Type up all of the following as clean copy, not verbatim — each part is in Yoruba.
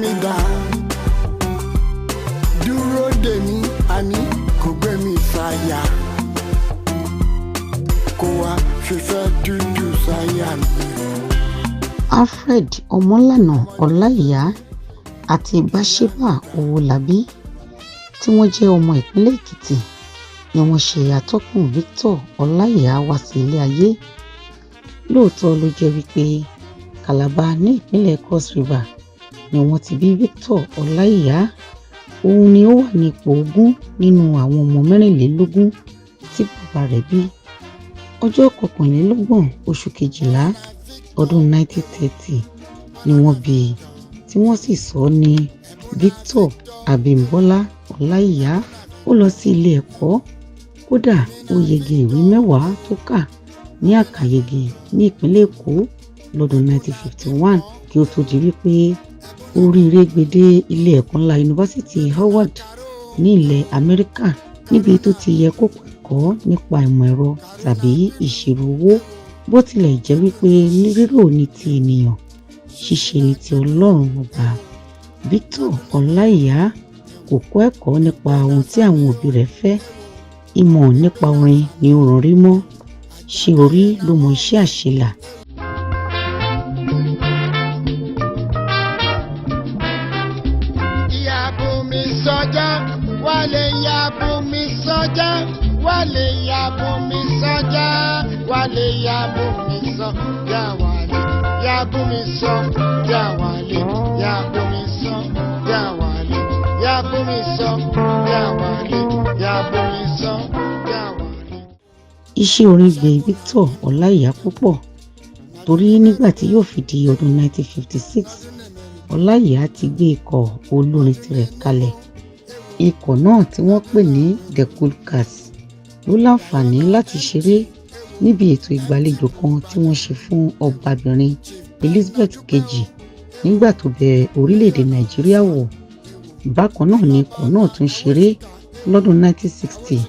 mi dá dúró dè mí àní kò gbé mi sáyà kó wá fífẹ́ dúdú sáyà mi. Alfred Ọmọlànà Ọláìyá àti Báṣẹ́bà Owólabí tí wọ́n jẹ́ ọmọ ìpínlẹ̀ Èkìtì ni wọ́n ṣe atọ́kùn Victor Ọláìyá wá sí ilé ayé. Lóòótọ́ ló jẹ́ wípé Calabar ní ìpínlẹ̀ Cross River ni wọ́n ti bí Victor Ọláìyá. Òun ni ó wà ní ipò ogún nínú àwọn ọmọ 24 tí bàbá rẹ̀ bí. Ọjọ́ 21 oṣù kejìlá ọdún 1930 ni wọ́n bí i tí wọ́n sì sọ ọ́ ní Victor Abímbọ́lá Ọláìyá. Ó lọ sí ilé ẹ̀kọ́, kódà ó yege ìwé 10 tó kà ní àkàyege ní ìpínlẹ̀ Èkó lọ́dún 1951 kí ó tó di wípé oríire gbede ilé ẹ̀kọ́ ńlá yunifásítì Howard ní ilẹ̀ Amẹ́ríkà níbi tó ti yẹ kó kọ́ nípa ìmọ̀ ẹ̀rọ tàbí ìṣirò owó. Bó tilẹ̀ jẹ́ wípé ní rírò ní ti ènìyàn, ṣíṣe ní ti Ọlọ́run ọba. Victor Ọláìyá kò kọ́ ẹ̀kọ́ nípa ohun tí àwọn òbí rẹ̀ fẹ́. Ìmọ̀ nípa orin ni ó ràn rí mọ́. Ṣé orí ló mọ iṣẹ́ àṣelà? Yabumi sọ́jà wálé yabumi sọ́jà wálé yabumi sọ́jà wálé yabumi sọ́jà wálé yabumi sọ́jà wálé yabumi sọ́jà wálé yabumi sọ́jà wálé yabumi sọ́jà wálé. Iṣẹ́ orin gbé Victor Ọláìyá púpọ̀ torí nígbà tí yóò fi di ọdún 1956 Ọláìyá ti gbé ikọ̀ olórin tirẹ̀ kalẹ̀. Ikọ̀ náà tí wọ́n pè ní The Cool Cats ló láǹfààní láti ṣeré níbi ètò ìgbàlejò kan tí wọ́n ṣe fún ọbabìnrin Elizabeth kejì nígbà tó bẹ orílẹ̀-èdè Nàìjíríà wò. Bákan náà ni ikọ̀ náà tún ṣeré lọ́dún 1960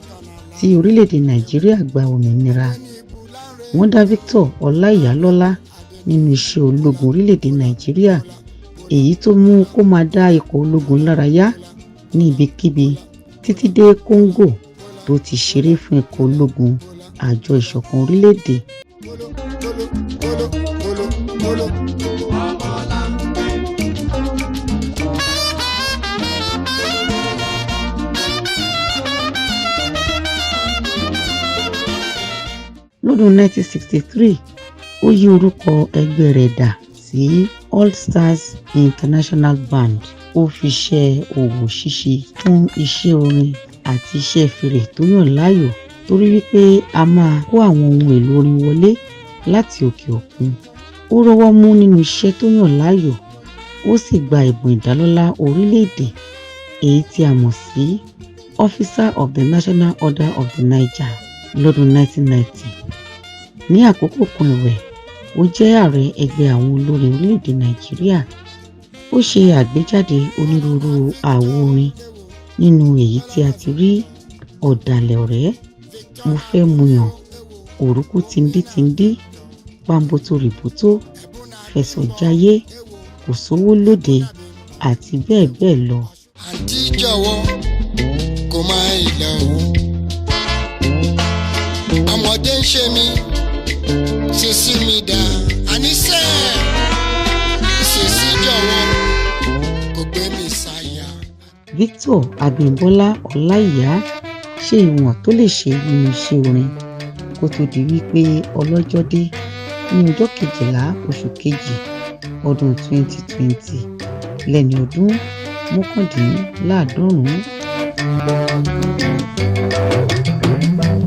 tí orílẹ̀-èdè Nàìjíríà gba òmìnira. Wọ́n dá Victor Ọláìyá lọ́lá nínú iṣẹ́ ológun orílẹ̀-èdè Nàìjíríà, èyí tó mú kó máa dá ikọ̀ ológun lárayá ní ibikíbi títí dé Congo tó ti ṣeré fún ikọ̀ ológun àjọ ìṣọ̀kan orílẹ̀-èdè. Lọ́dún 1963 ó yí orúkọ ẹgbẹ́ rẹ̀ dà sí All Stars International Band. Ó fi iṣẹ́ òwò ṣíṣe fún iṣẹ́ orin àti iṣẹ́ fèrè tó yàn láàyò torí wípé a máa kó àwọn ohun èlò orin wọlé láti òkè òkun. Ó rọ́wọ́ mú nínú iṣẹ́ tó yàn láàyò, ó sì gba ẹ̀bùn ìdálọ́lá orílẹ̀-èdè èyí tí a mọ̀ sí Officer of the National Order of the Niger lọ́dún 1990. Ní àkókò kan ẹ̀wẹ̀, ó jẹ́ ààrẹ ẹgbẹ́ àwọn olórin orílẹ̀-èdè Nàìjíríà. Ó ṣe àgbéjáde onírúurú àwo orin, nínú èyí tí a ti rí Ọ̀dàlẹ̀ ọ̀rẹ́, Mo fẹ́ muyàn, Òrúkú tindítindí, Pamboto rìbótó, Fẹ̀sọ̀ jayé, Kò sówó lóde àti bẹ́ẹ̀ bẹ́ẹ̀ lọ. Àǹtí jọ̀wọ́ kò máa lọ. Ọmọdé ń ṣe mí, sísí mi dà, àníṣe sísí jọ̀wọ́ kò gbé mi sáyà. Victor Abímbọ́lá Ọláìyá ṣe ìwọ̀n tó lè ṣe nínú iṣẹ́ orin kó tó di wípé ọlọ́jọ́ dé ní ọjọ́ 12 oṣù kejì ọdún 2020 lẹ́ni ọdún 99.